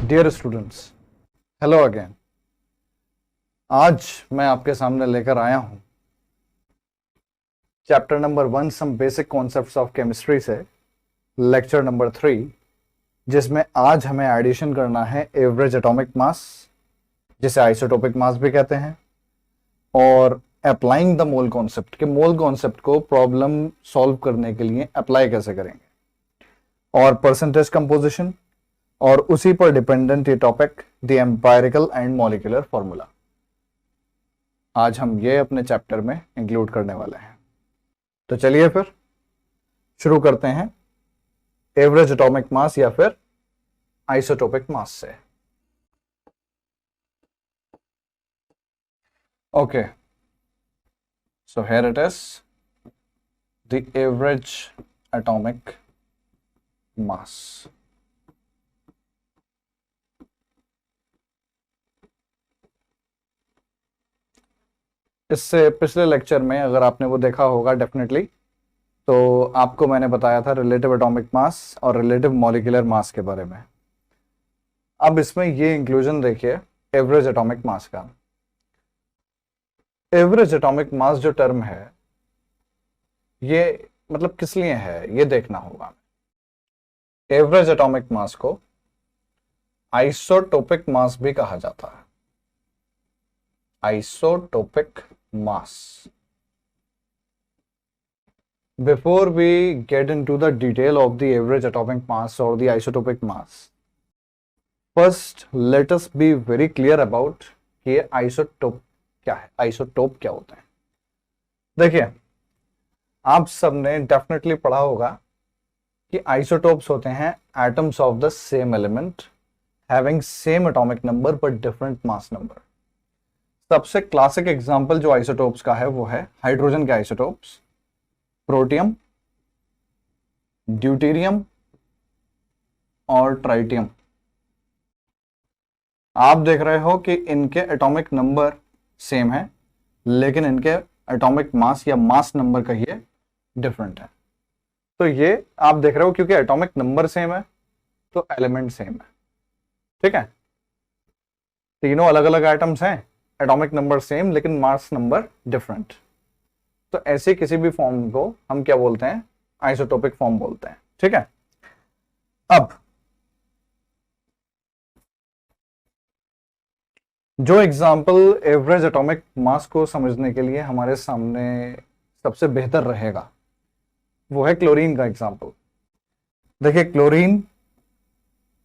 Dear students, hello again. आज मैं आपके सामने लेकर आया हूं chapter number 1 some basic concepts of chemistry से लेक्चर नंबर 3, जिसमें आज हमें एडिशन करना है एवरेज एटॉमिक मास, जिसे आइसोटोपिक मास भी कहते हैं, और अप्लाइंग द मोल कॉन्सेप्ट के मोल कॉन्सेप्ट को प्रॉब्लम सॉल्व करने के लिए अप्लाई कैसे करेंगे, और परसेंटेज कंपोजिशन, और उसी पर डिपेंडेंट ये topic the empirical and molecular formula. आज हम ये अपने चैप्टर में इंक्लूड करने वाले हैं। तो चलिए फिर शुरू करते हैं एवरेज एटॉमिक मास या फिर आइसोटोपिक मास से। Okay, so here it is the average atomic mass. इससे पिछले लेक्चर में अगर आपने वो देखा होगा डेफिनेटली, तो आपको मैंने बताया था रिलेटिव एटॉमिक मास और रिलेटिव मॉलिक्यूलर मास के बारे में। अब इसमें ये इंक्लूजन देखिए एवरेज एटॉमिक मास का। एवरेज एटॉमिक मास जो टर्म है ये मतलब किस लिए है ये देखना होगा। एवरेज एटॉमिक मास को आइसोटोपिक मास भी कहा जाता है। Isotopic mass. Before we get into the detail of the average atomic mass or the isotopic mass, first let us be very clear about कि आइसोटोप क्या है, आइसोटोप क्या होता है। देखिए, आप सबने डेफिनेटली पढ़ा होगा कि आइसोटोप्स होते हैं atoms of the same element having same atomic number but different mass number. सबसे क्लासिक एग्जांपल जो आइसोटोप्स का है वो है हाइड्रोजन के आइसोटोप्स, प्रोटियम, ड्यूटेरियम और ट्राइटियम। आप देख रहे हो कि इनके एटॉमिक नंबर सेम है, लेकिन इनके एटॉमिक मास या मास नंबर कहिए डिफरेंट है। तो ये आप देख रहे हो क्योंकि एटॉमिक नंबर सेम है तो एलिमेंट सेम है। ठीक है, तीनों अलग अलग एटम्स हैं, एटॉमिक नंबर सेम लेकिन मास नंबर डिफरेंट। तो ऐसे किसी भी फॉर्म को हम क्या बोलते हैं, आइसोटोपिक फॉर्म बोलते हैं। ठीक है, अब जो एग्जांपल एवरेज एटॉमिक मास को समझने के लिए हमारे सामने सबसे बेहतर रहेगा वो है क्लोरीन का एग्जांपल। देखिए, क्लोरीन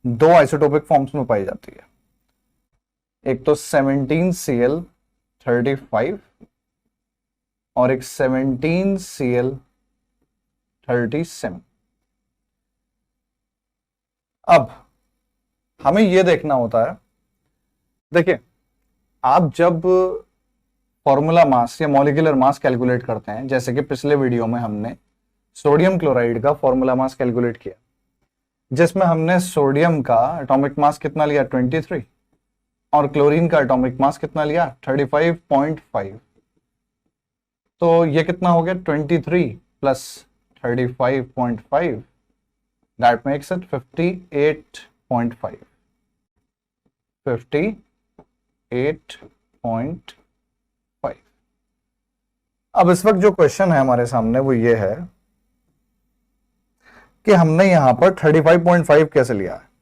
दो आइसोटोपिक फॉर्म्स में पाई जाती है। एक तो 17Cl35 और एक 17Cl37। अब हमें यह देखना होता है, देखिए आप जब फॉर्मूला मास या मॉलिक्यूलर मास कैलकुलेट करते हैं, जैसे कि पिछले वीडियो में हमने सोडियम क्लोराइड का फॉर्मूला मास कैलकुलेट किया, जिसमें हमने सोडियम का एटॉमिक मास कितना लिया 23 और क्लोरीन का एटॉमिक मास कितना लिया 35.5। तो ये कितना हो गया 23 प्लस 35.5, दैट मेक्स इट 58.5। 58.5। अब इस वक्त जो क्वेश्चन है हमारे सामने वो ये है कि हमने यहां पर 35.5 कैसे लिया है।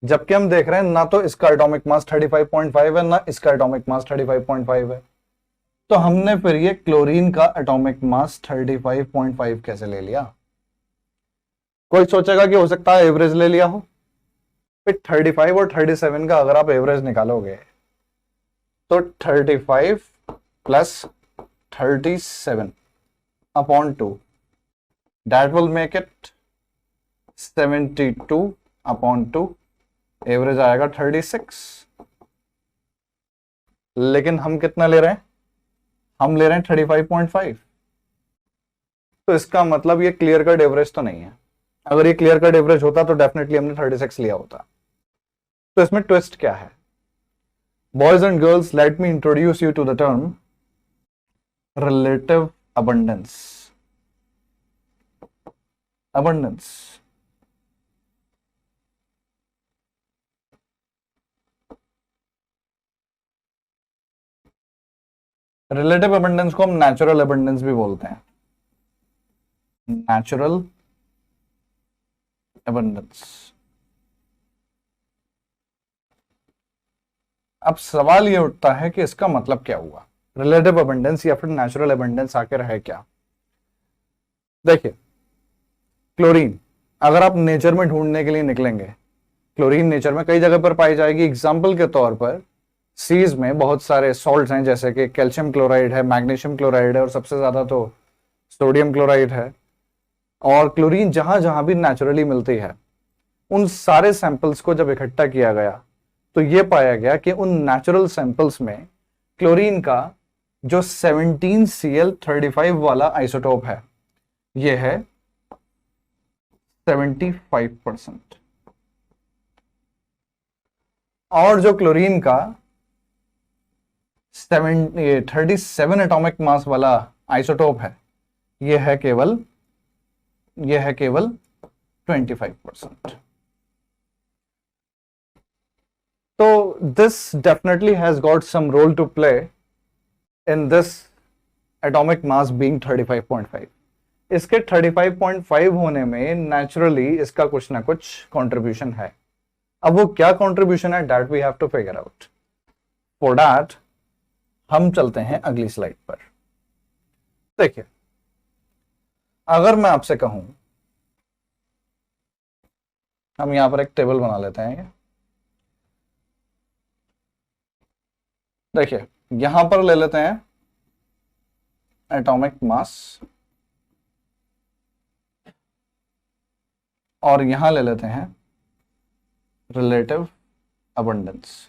जबकि हम देख रहे हैं ना तो इसका एटॉमिक मास 35.5 है ना इसका एटॉमिक मास 35.5 है, तो हमने फिर ये क्लोरीन का एटॉमिक मास 35.5 कैसे ले लिया। कोई सोचेगा कि हो सकता है एवरेज ले लिया हो। फिर 35 और 37 का अगर आप एवरेज निकालोगे तो 35 plus 37 upon 2, that will make it 72 upon 2, average आएगा 36। लेकिन हम कितना ले रहे हैं, हम ले रहे हैं 35.5। तो इसका मतलब ये क्लियर कट एवरेज तो नहीं है। अगर ये क्लियर कट एवरेज होता तो डेफिनेटली हमने 36 लिया होता। तो इसमें ट्विस्ट क्या है, boys and girls, let me introduce you to the term relative abundance. Abundance. Relative abundance को हम नेचुरल अबंडेंस भी बोलते हैं, नेचुरल अबंडेंस। अब सवाल ये उठता है कि इसका मतलब क्या हुआ, रिलेटिव अबंडेंस या फिर नेचुरल अबंडेंस आखिर है क्या। देखिए, क्लोरीन अगर आप नेचर में ढूंढने के लिए निकलेंगे, क्लोरीन नेचर में कई जगह पर पाई जाएगी। एग्जाम्पल के तौर पर सीज में बहुत सारे सॉल्ट्स हैं, जैसे कि कैल्शियम क्लोराइड है, मैग्नीशियम क्लोराइड है, और सबसे ज्यादा तो सोडियम क्लोराइड है। और क्लोरीन जहां जहां भी नेचुरली मिलती है, उन सारे सैंपल्स को जब इकट्ठा किया गया तो यह पाया गया कि उन नेचुरल सैंपल्स में क्लोरीन का जो 17Cl35 वाला आइसोटोप है, यह है 75%। और जो क्लोरीन का 37 एटॉमिक मास वाला आइसोटोप है, यह है केवल 25%। तो this definitely has got some role to play in this atomic mass being 35.5। इसके 35.5 होने में नेचुरली इसका कुछ ना कुछ कंट्रीब्यूशन है। अब वो क्या कंट्रीब्यूशन है, that we have to figure out. For that हम चलते हैं अगली स्लाइड पर। देखिए, अगर मैं आपसे कहूं, हम यहां पर एक टेबल बना लेते हैं। देखिए, यहां पर ले लेते हैं एटॉमिक मास, और यहां ले लेते हैं रिलेटिव अबंडेंस।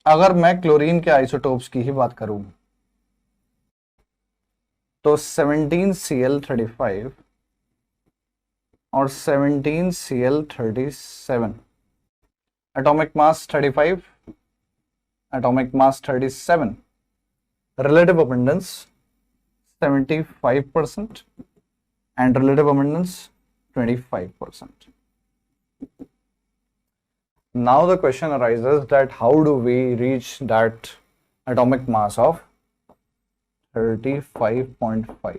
अगर मैं क्लोरीन के आइसोटोप्स की ही बात करूं तो 17Cl35 और 17Cl37, atomic mass 35, atomic mass 37, relative abundance 75% and relative abundance 25%. Now the question arises that how do we reach that atomic mass of 35.5?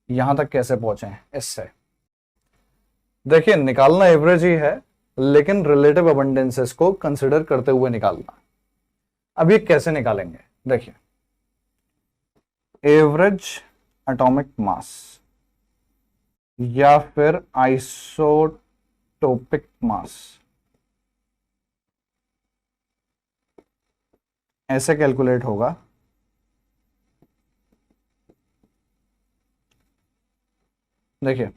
यहां तक कैसे पहुंचे हैं इससे? देखिए, निकालना एवरेज ही है, लेकिन रिलेटिव अबंडेंसेस को कंसिडर करते हुए निकालना। अब ये कैसे निकालेंगे? देखिए, एवरेज एटॉमिक मास या फिर आइसोटोपिक मास ऐसे कैलकुलेट होगा। देखिए,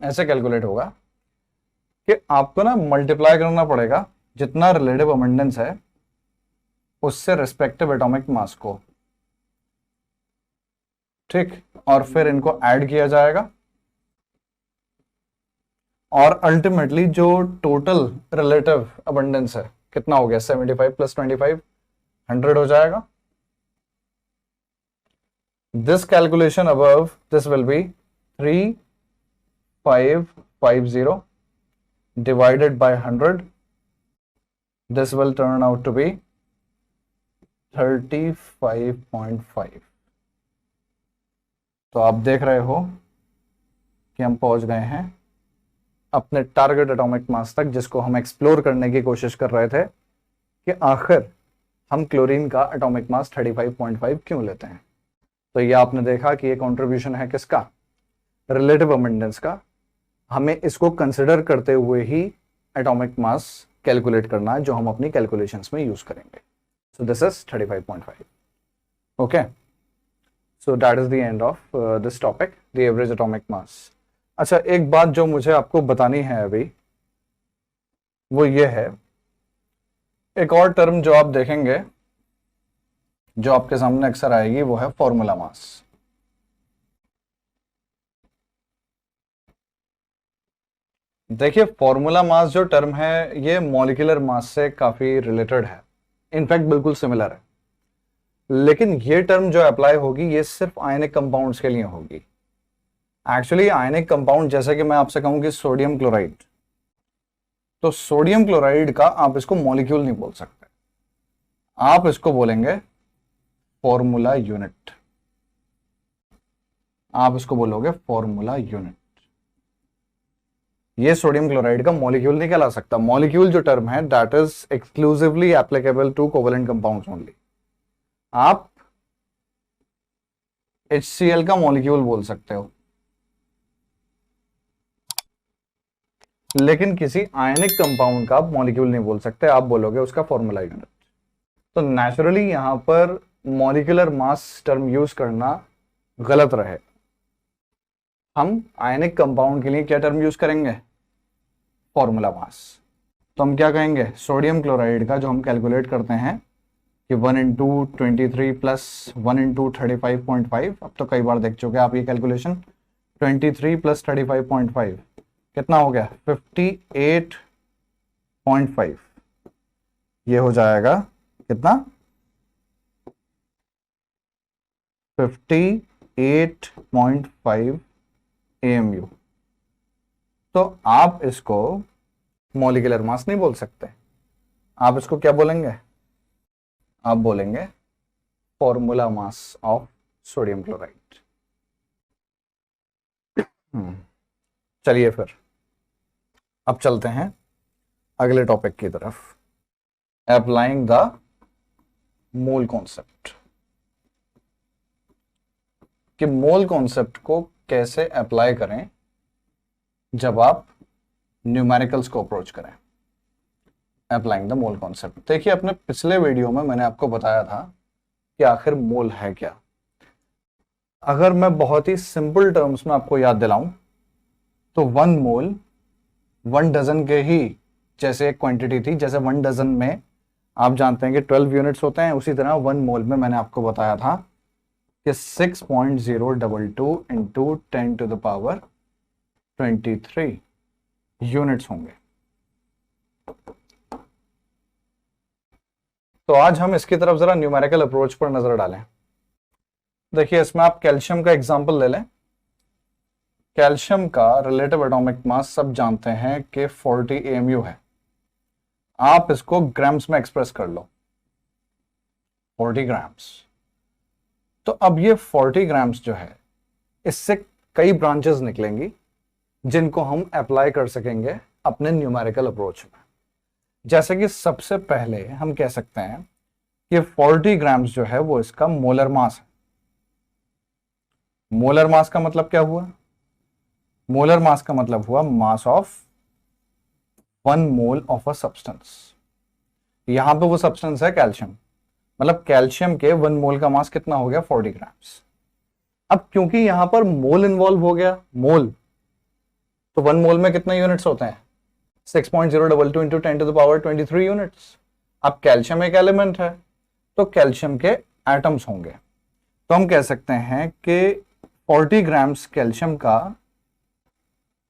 ऐसे कैलकुलेट होगा कि आपको ना मल्टीप्लाई करना पड़ेगा जितना रिलेटिव अबंडेंस है उससे रिस्पेक्टिव एटॉमिक मास को, ठीक, और फिर इनको ऐड किया जाएगा, और अल्टीमेटली जो टोटल रिलेटिव अबंडेंस है कितना हो गया, 75 + 25 100 हो जाएगा। This calculation above this will B 3550 divided by 100. This will turn out to be 35.5। तो आप देख रहे हो कि हम पहुंच गए हैं अपने टारगेट एटॉमिक मास तक, जिसको हम एक्सप्लोर करने की कोशिश कर रहे थे कि आखिर हम क्लोरीन का एटॉमिक मास 35.5 क्यों लेते हैं। तो ये आपने देखा कि ये कंट्रीब्यूशन है किसका, रिलेटिव अबंडेंस का। हमें इसको कंसिडर करते हुए ही एटॉमिक मास कैलकुलेट करना है, जो हम अपनी कैलकुलेशंस में यूज करेंगे। So this is 35.5। Okay, so that is the end of this topic, the average atomic mass. अच्छा, एक बात जो मुझे आपको बतानी है अभी, वो ये है, एक और टर्म जो आप देखेंगे जो आपके सामने अक्सर आएगी, वो है फॉर्मूला मास। देखिए, फॉर्मूला मास जो टर्म है ये मॉलिक्यूलर मास से काफी रिलेटेड है, इनफैक्ट बिल्कुल सिमिलर है। लेकिन ये टर्म जो अप्लाई होगी ये सिर्फ आयनिक कंपाउंड्स के लिए होगी। एक्चुअली आयनिक कंपाउंड, जैसे कि मैं आपसे कहूं कि सोडियम क्लोराइड, तो सोडियम क्लोराइड का आप इसको मॉलिक्यूल नहीं बोल सकते, आप इसको बोलेंगे फॉर्मूला यूनिट। आप इसको बोलोगे फॉर्मूला यूनिट। ये सोडियम क्लोराइड का मॉलिक्यूल नहीं कहला सकता। मॉलिक्यूल जो टर्म है that is exclusively applicable to covalent compounds only. आप HCl का मॉलिक्यूल बोल सकते हो, लेकिन किसी आयनिक कंपाउंड का मॉलिक्यूल नहीं बोल सकते, आप बोलोगे उसका फॉर्मूला यूनिट। तो नेचुरली यहां पर मॉलिक्यूलर मास टर्म यूज करना गलत रहे। हम आयनिक कंपाउंड के लिए क्या टर्म यूज करेंगे? Formula mass. तो हम क्या कहेंगे? सोडियम क्लोराइड का जो हम कैलकुलेट करते हैं कि 1 इंटू 23 प्लस 1 इंटू 35.5, अब तो कई बार देख चुके आप ये कैलकुलेशन। 23 प्लस 35.5 कितना हो गया? 58.5। ये हो जाएगा कितना? 58.5 AMU। तो आप इसको मॉलिक्यूलर मास नहीं बोल सकते, आप इसको क्या बोलेंगे? आप बोलेंगे formula mass of sodium chloride. चलिए फिर अब चलते हैं अगले टॉपिक की तरफ, अप्लाइंग द मोल कॉन्सेप्ट। कि मोल कॉन्सेप्ट को कैसे अप्लाई करें जब आप न्यूमेरिकल्स को अप्रोच करें। Applying the mole concept. देखिए, अपने पिछले वीडियो में मैंने आपको बताया था कि आखिर मोल है क्या। अगर मैं बहुत ही सिंपल टर्म्स में आपको याद दिलाऊं तो 1 मोल 1 डजन के ही जैसे एक क्वांटिटी थी। जैसे 1 डजन में आप जानते हैं कि 12 यूनिट्स होते हैं, उसी तरह 1 मोल में मैंने आपको बताया था कि 6.022 into 10 to the power 23 units होंगे। तो आज हम इसकी तरफ जरा न्यूमेरिकल अप्रोच पर नजर डालें। देखिए, इसमें आप कैल्शियम का एग्जांपल ले लें। कैल्शियम का रिलेटिव एटॉमिक मास सब जानते हैं कि 40 AMU है। आप इसको ग्राम्स में एक्सप्रेस कर लो, 40 ग्राम्स। तो अब ये 40 ग्राम्स जो है, इससे कई ब्रांचेस निकलेंगी जिनको हम अप्लाई कर सकेंगे अपने न्यूमेरिकल अप्रोच में। जैसे कि सबसे पहले हम कह सकते हैं कि 40 ग्राम्स जो है वो इसका मोलर मास है। मोलर मास का मतलब क्या हुआ? मोलर मास का मतलब हुआ mass of 1 mole of a substance. यहां पे वो सब्सटेंस है कैल्शियम, मतलब कैल्शियम के 1 मोल का मास कितना हो गया? 40 ग्राम्स। अब क्योंकि यहां पर मोल इन्वॉल्व हो गया, मोल, तो 1 मोल में कितने यूनिट्स होते हैं? 6.022 into 10 to the power 23 units. अब कैल्शियम एक एलिमेंट है तो कैल्शियम के एटम्स होंगे। तो हम कह सकते हैं कि 40 ग्राम्स कैल्शियम का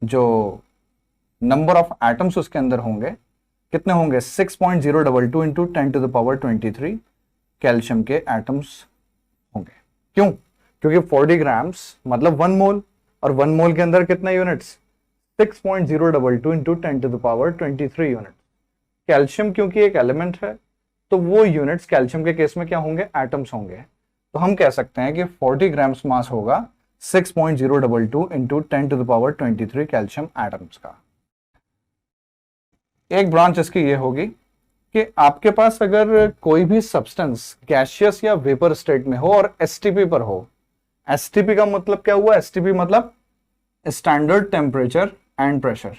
जो नंबर ऑफ एटम्स उसके अंदर होंगे कितने होंगे? 6.022 into 10 to the power 23 calcium के एटम्स होंगे। क्यों? क्योंकि 40 ग्राम्स मतलब 1 मोल, और 1 मोल के अंदर कितने units? 6.022 into 10 to the power 23 unit. Calcium क्योंकि एक एलिमेंट है तो वो यूनिट्स कैल्शियम के केस में क्या होंगे? एटम्स होंगे। तो हम कह सकते हैं कि 40 ग्राम्स मास होगा 6.022 into 10 to the power 23 calcium atoms का। एक ब्रांच इसकी ये होगी कि आपके पास अगर कोई भी सब्सटेंस गैसियस या वेपर स्टेट में हो और एसटीपी पर हो। एसटीपी का मतलब क्या हुआ? एसटीपी मतलब standard temperature and pressure.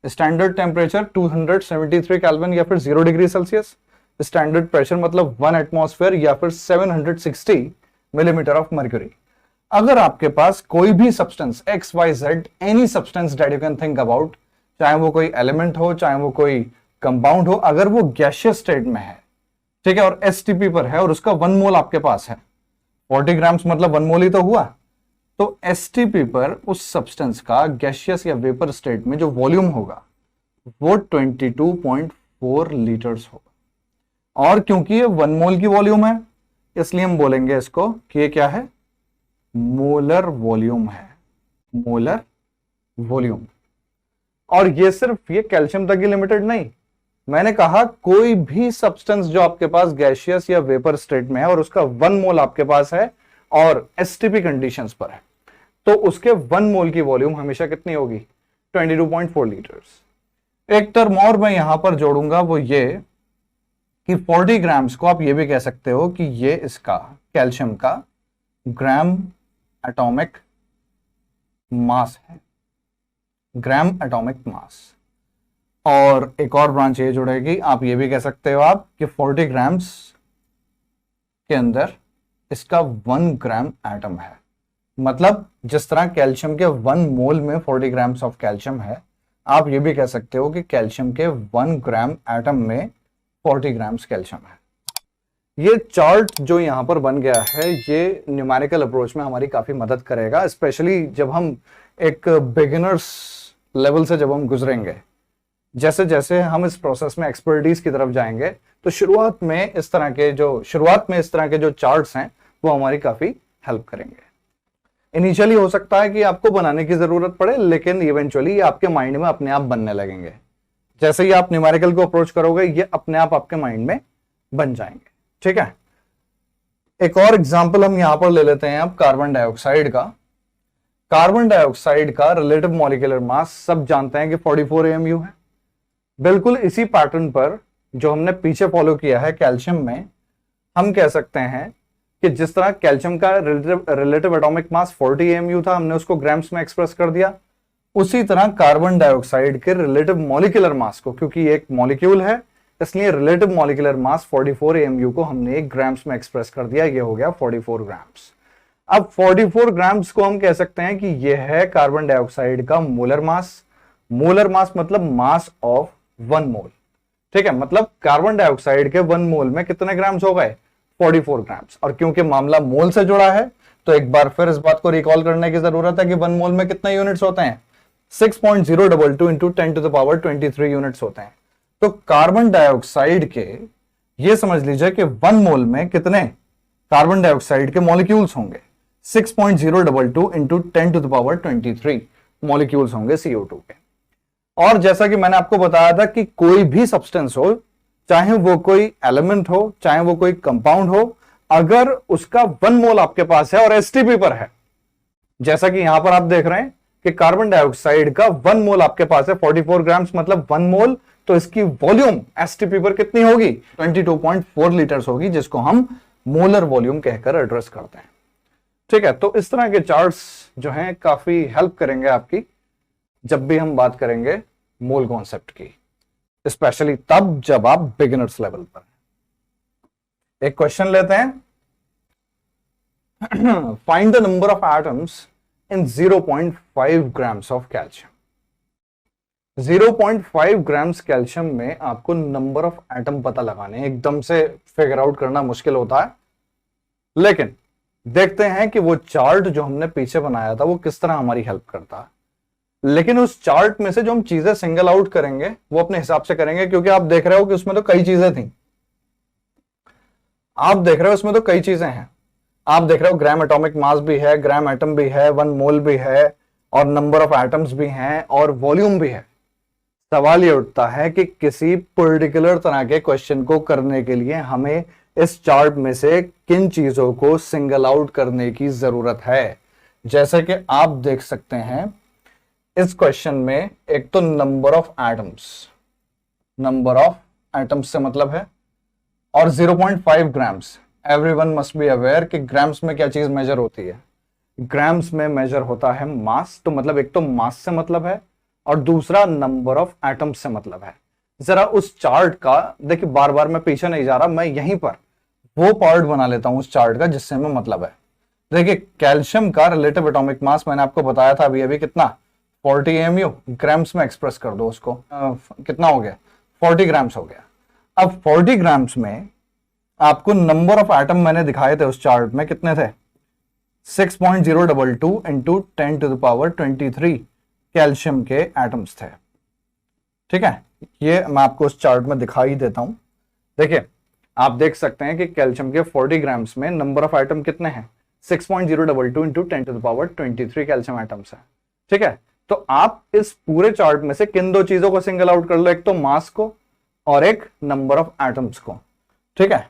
Standard temperature 273 kelvin या फिर 0 डिग्री सेल्सियस। स्टैंडर्ड प्रेशर मतलब 1 एटमॉस्फेयर या फिर 760 मिलीमीटर ऑफ मर्क्यूरी। अगर आपके पास कोई भी substance XYZ, any substance that you can think about, चाहे वो कोई एलिमेंट हो चाहे वो कोई कंपाउंड हो, अगर वो गैसियस स्टेट में है, ठीक है, और एसटीपी पर है और उसका 1 मोल आपके पास है, 40 ग्राम्स मतलब 1 मोल ही तो हुआ। तो एसटीपी पर उस सब्सटेंस का गैसियस या वेपर स्टेट में जो वॉल्यूम होगा वो 22.4 लीटर्स होगा। और क्योंकि ये 1 मोल की वॉल्यूम है इसलिए हम बोलेंगे इसको कि ये क्या है, मोलर वॉल्यूम है, मोलर वॉल्यूम। और ये सिर्फ ये कैल्शियम तक ही लिमिटेड नहीं, मैंने कहा कोई भी सब्सटेंस जो आपके पास गैसियस या वेपर स्टेट में है और उसका 1 मोल आपके पास है और एसटीपी कंडीशंस पर है, तो उसके 1 मोल की वॉल्यूम हमेशा कितनी होगी, 22.4 लीटर्स। एक टर्म और मैं यहां पर जोड़ूंगा, वो ये कि 40 ग्राम्स को आप ये भी कह सकते हो कि ये इसका कैल्शियम का ग्राम एटॉमिक मास है, ग्राम एटॉमिक मास। और एक और ब्रांच ये जुड़ेगी, आप ये भी कह सकते हो आप कि 40 ग्राम्स के अंदर इसका 1 ग्राम एटम है। मतलब जिस तरह कैल्शियम के 1 मोल में 40 ग्राम्स ऑफ कैल्शियम है, आप ये भी कह सकते हो कि कैल्शियम के 1 ग्राम एटम में 40 ग्राम्स कैल्शियम है। ये चार्ट जो यहां पर बन गया है, ये न्यूमेरिकल अप्रोच में हमारी काफी मदद करेगा, स्पेशली जब हम एक बिगिनर्स लेवल से जब हम गुजरेंगे। जैसे जैसे हम इस प्रोसेस में एक्सपर्टीज की तरफ जाएंगे, तो शुरुआत में इस तरह के जो चार्ट्स हैं वो हमारी काफी हेल्प करेंगे। इनिशियली हो सकता है कि आपको बनाने की जरूरत पड़े, लेकिन इवेंचुअली आपके माइंड में अपने आप बनने लगेंगे। जैसे ही आप न्यूमेरिकल को अप्रोच करोगे, ये अपने आप आपके माइंड में बन जाएंगे। ठीक है, एक और एग्जांपल हम यहां पर ले लेते हैं अब कार्बन डाइऑक्साइड का। कार्बन डाइऑक्साइड का रिलेटिव मॉलिक्यूलर मास सब जानते हैं कि 44 AMU है। बिल्कुल इसी पैटर्न पर जो हमने पीछे फॉलो किया है कैल्शियम में, हम कह सकते हैं कि जिस तरह कैल्शियम का रिलेटिव एटॉमिक मास 40 AMU था, हमने उसको ग्राम्स में एक्सप्रेस कर दिया, उसी तरह कार्बन डाइऑक्साइड के रिलेटिव मॉलिक्यूलर मास को, क्योंकि एक मॉलिक्यूल है इसलिए रिलेटिव मॉलिक्यूलर मास 44 AMU को हमने ग्राम्स में एक्सप्रेस कर दिया, ये हो गया 44 ग्राम्स। अब 44 ग्राम्स को हम कह सकते हैं कि यह है कार्बन डाइऑक्साइड का मोलर मास। मोलर मास मतलब मास ऑफ 1 मोल। ठीक है, मतलब कार्बन डाइऑक्साइड के 1 मोल में कितने ग्राम्स हो गए, 44 ग्राम्स। और क्योंकि मामला मोल से जुड़ा है, तो एक बार फिर इस बात को रिकॉल करने की जरूरत है कि 1 मोल में कितने यूनिट्स होते हैं, 6.022 into 10 to the power 23 units होते हैं। तो कार्बन डाइऑक्साइड के, ये समझ लीजिए कि 1 मोल में कितने कार्बन डाइऑक्साइड के मॉलिक्यूल्स होंगे, 6.022 into 10 to the power 23 molecules होंगे CO2 के। और जैसा कि मैंने आपको बताया था कि कोई भी सब्सटेंस हो, चाहे वो कोई एलिमेंट हो, चाहे वो कोई कंपाउंड हो, अगर उसका 1 मोल आपके पास है और एसटीपी पर है, जैसा कि यहां पर आप देख रहे हैं कि कार्बन डाइऑक्साइड का 1 मोल आपके पास है 44 ग्राम्स, मतलब 1 मोल, तो इसकी वॉल्यूम एसटीपी पर कितनी होगी, 22.4 लीटर्स होगी, जिसको हम मोलर वॉल्यूम कहकर एड्रेस करते हैं। ठीक है, तो इस तरह के चार्ट्स जो हैं काफी हेल्प करेंगे आपकी जब भी हम बात करेंगे मोल कॉन्सेप्ट की, स्पेशली तब जब आप बिगिनर्स लेवल पर। एक क्वेश्चन लेते हैं, find the number of atoms in 0.5 grams of calcium. 0.5 grams calcium में आपको नंबर ऑफ एटम पता लगाने, एकदम से फिगर आउट करना मुश्किल होता है, लेकिन देखते हैं कि वो चार्ट जो हमने पीछे बनाया था वो किस तरह हमारी हेल्प करता है। लेकिन उस चार्ट में से जो हम चीजें सिंगल आउट करेंगे वो अपने हिसाब से करेंगे, क्योंकि आप देख रहे हो कि उसमें तो कई चीजें थी। आप देख रहे हो उसमें तो कई चीजें हैं। आप देख रहे हो ग्राम एटॉमिक मास भी है, ग्राम एटम भी है, 1 मोल भी है, और नंबर ऑफ एटम्स भी हैं, और वॉल्यूम भी है। सवाल ये उठता है कि किसी पर्टिकुलर तरह के क्वेश्चन को करने के लिए हमें इस चार्ट में से किन चीजों को सिंगल आउट करने की जरूरत है। जैसे कि आप देख सकते हैं इस क्वेश्चन में एक तो नंबर ऑफ एटम्स से मतलब है, और 0.5 grams. Everyone must be aware कि ग्राम्स में क्या चीज मेजर होती है, ग्राम्स में मेजर होता है मास। तो मतलब एक तो मास से मतलब है और दूसरा नंबर ऑफ एटम्स से मतलब है। जरा उस चार्ट का देखिए, बार बार मैं पीछे नहीं जा रहा, मैं यहीं पर वो पार्ट बना लेता हूं उस चार्ट का जिससे हमें मतलब है। देखिए कैल्शियम का रिलेटिव एटॉमिक मास मैंने आपको बताया था अभी कितना, 40 AMU, ग्राम्स में एक्सप्रेस कर दो उसको, कितना हो गया, 40 ग्राम्स हो गया। अब 40 ग्राम्स में आपको नंबर ऑफ एटम मैंने दिखाए थे उस चार्ट में, कितने थे, 6.022 into 10 to the power 23 calcium के एटम्स थे। ठीक है, ये मैं आपको उस चार्ट में दिखाई देता हूं। देखिए आप देख सकते हैं कि कैल्शियम के 40 ग्राम्स में नंबर ऑफ आइटम कितने हैं, 6.022 इंटू 10⁻23 कैल्शियम आइटम्स है। ठीक है, तो आप इस पूरे चार्ट में से किन दो चीजों को सिंगल आउट कर लो, एक तो मास को और एक नंबर ऑफ एटम्स को। ठीक है,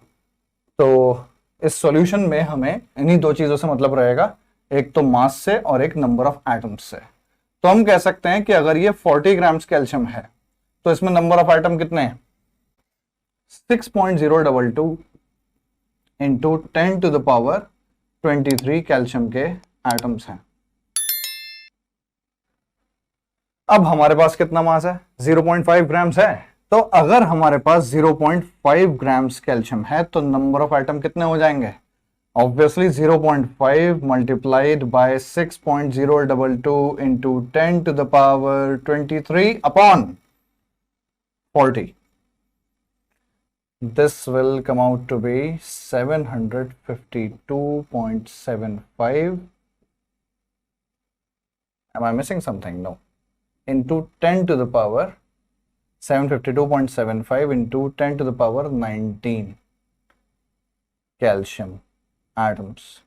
तो इस सॉल्यूशन में हमें इन्हीं दो चीजों से मतलब रहेगा, एक तो मास से और एक नंबर ऑफ एटम्स से। तो हम कह सकते हैं कि अगर ये 40 ग्राम्स कैल्शियम है तो इसमें नंबर ऑफ आइटम कितने हैं, 6.022 इंटू 10⁻23 कैल्शियम के एटम्स हैं। अब हमारे पास कितना मास है, 0.5 ग्राम्स है। तो अगर हमारे पास 0.5 ग्राम्स कैल्शियम है तो नंबर ऑफ आइटम कितने हो जाएंगे, obviously 0.5 multiplied by 6.022 into 10⁻23 upon 40. This will come out to be 752.75. Am I missing something? No. Into 10 to the power 752.75 into 10 to the power 19 calcium atoms.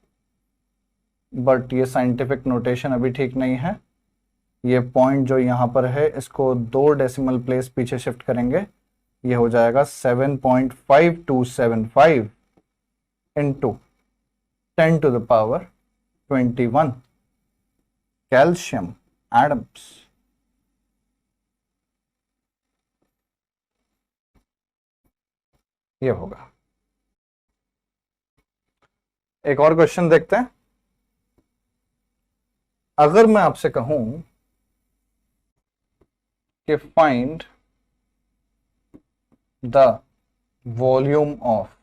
But ये scientific notation अभी ठीक नहीं है। ये point जो यहाँ पर है इसको 2 डेसिमल प्लेस पीछे शिफ्ट करेंगे, ये हो जाएगा 7.5275 into 10 to the power 21 calcium atoms. ये होगा। एक और क्वेश्चन देखते हैं। अगर मैं आपसे कहूं कि find the volume of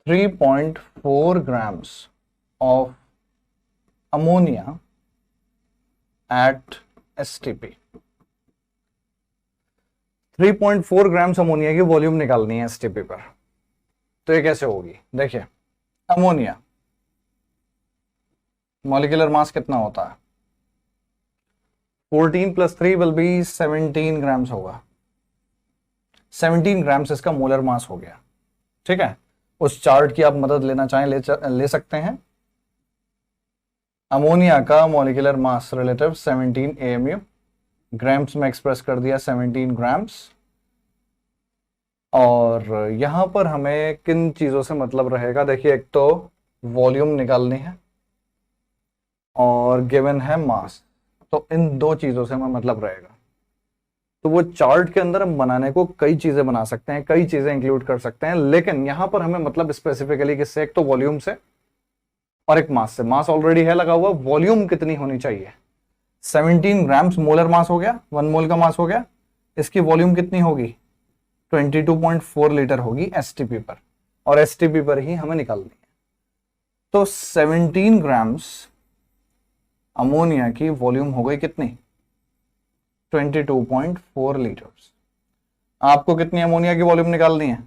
three 3.4 grams of ammonia at STP, 3.4 grams ammonia की वॉल्यूम निकालनी है एसटीपी पर, तो ये कैसे होगी। देखिए, अमोनिया मॉलिक्यूलर मास कितना होता है, 14 + 3 विल बी 17 ग्राम्स होगा। 17 ग्राम्स इसका मोलर मास हो गया। ठीक है, उस चार्ट की आप मदद लेना चाहें ले सकते हैं। अमोनिया का molecular mass relative 17 AMU, grams में एक्सप्रेस कर दिया 17 ग्राम्स। और यहां पर हमें किन चीजों से मतलब रहेगा, देखिए एक तो वॉल्यूम निकालनी है और गिवन है मास, तो इन दो चीजों से हमें मतलब रहेगा। तो वो चार्ट के अंदर हम बनाने को कई चीजें बना सकते हैं, कई चीजें इंक्लूड कर सकते हैं, लेकिन यहां पर हमें मतलब स्पेसिफिकली किससे, एक तो वॉल्यूम से और एक मास से। मास ऑलरेडी है लगा हुआ, वॉल्यूम कितनी होनी चाहिए, 17 ग्राम्स मोलर मास हो गया, 1 मोल का मास हो गया, इसकी वॉल्यूम कितनी होगी, 22.4 लीटर होगी एसटीपी पर, और एसटीपी पर ही हमें निकालनी है। तो 17 ग्राम्स अमोनिया की वॉल्यूम हो गई कितनी, 22.4 लीटर्स। आपको कितनी अमोनिया की वॉल्यूम निकालनी है,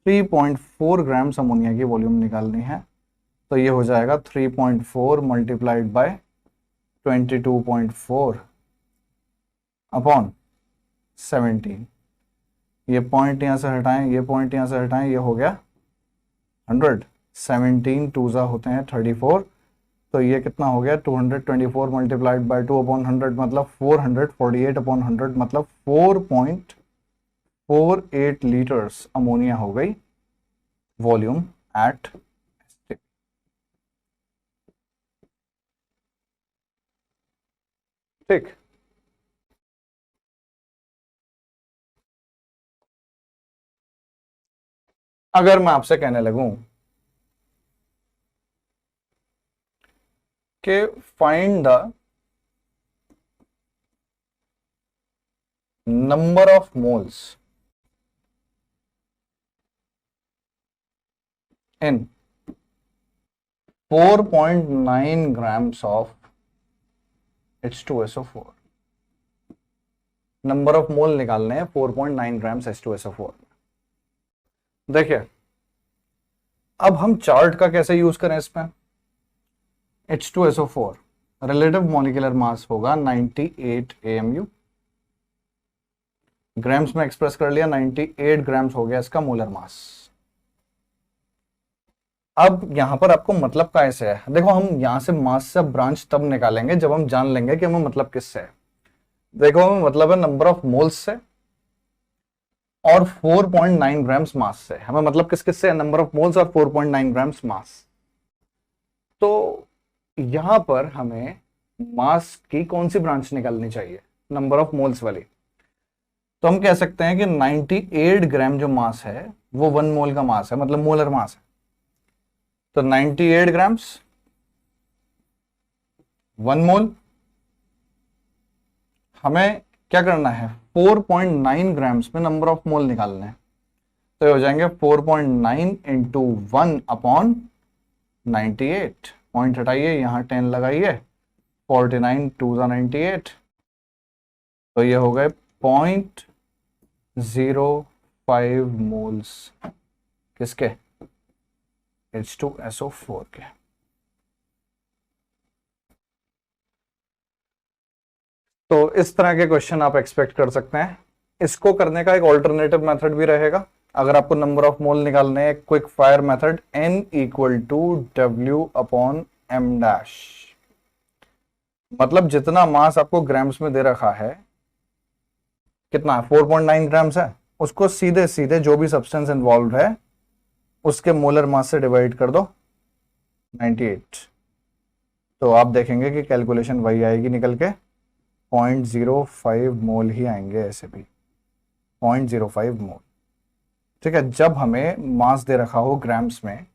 3.4 ग्राम्स अमोनिया की वॉल्यूम निकालनी है। तो ये हो जाएगा 3.4 मल्टीप्लाइड बाय 22.4 अपॉन 17। ये पॉइंट यहां से हटाएं, ये पॉइंट यहां से हटाएं, ये हो गया 100। 17 2 होते हैं 34, तो ये कितना हो गया 224 मल्टीप्लाइड बाय 2 अपॉन 100 मतलब 448 अपॉन 100 मतलब 4.48 लीटर्स अमोनिया हो गई वॉल्यूम एट। ठीक, अगर मैं आपसे कहने लगूं कि find the number of moles in 4.9 grams of H2SO4, number of mole निकालने हैं 4.9 ग्राम्स H2SO4। देखिए, अब हम चार्ट का कैसे यूज करें इसमें, H2SO4 रिलेटिव मॉलिक्यूलर मास होगा 98 AMU, ग्राम्स में एक्सप्रेस कर लिया, 98 ग्राम्स हो गया इसका मोलर मास। अब यहां पर आपको मतलब का ऐसे है, देखो हम यहां से मास से ब्रांच तब निकालेंगे जब हम जान लेंगे कि हमें मतलब किससे है। देखो हमें मतलब है नंबर ऑफ मोल्स से और 4.9 ग्राम्स मास से। हमें मतलब किस किस से है, नंबर ऑफ मोल्स और 4.9 ग्राम्स मास। तो यहां पर हमें मास की कौन सी ब्रांच निकालनी चाहिए, नंबर ऑफ मोल्स वाली। तो हम कह सकते हैं कि 98 ग्राम जो मास है वो 1 मोल का मास है, मतलब मोलर मास है। तो 98 ग्राम्स 1 मोल। हमें क्या करना है, 4.9 ग्राम्स में नंबर ऑफ मोल निकालने हैं। तो ये हो जाएंगे 4.9 इंटू 1 अपॉन 98। पॉइंट हटाइए, यहां 10 लगाइए, 49 टू 98, तो ये हो गए 0.05 मोल्स किसके, H2SO4 के। तो इस तरह के क्वेश्चन आप एक्सपेक्ट कर सकते हैं। इसको करने का एक ऑल्टरनेटिव मेथड भी रहेगा। अगर आपको नंबर ऑफ मोल निकालने हैं, quick fire method, N equal to W upon M dash. मतलब जितना मास आपको ग्राम्स में दे रखा है, कितना 4.9 ग्राम्स है, उसको सीधे सीधे जो भी सब्सटेंस इन्वॉल्व है उसके मोलर मास से डिवाइड कर दो 98। तो आप देखेंगे कि कैलकुलेशन वही आएगी निकल के, 0.05 मोल ही आएंगे ऐसे भी, 0.05 मोल। ठीक है, जब हमें मास दे रखा हो ग्राम्स में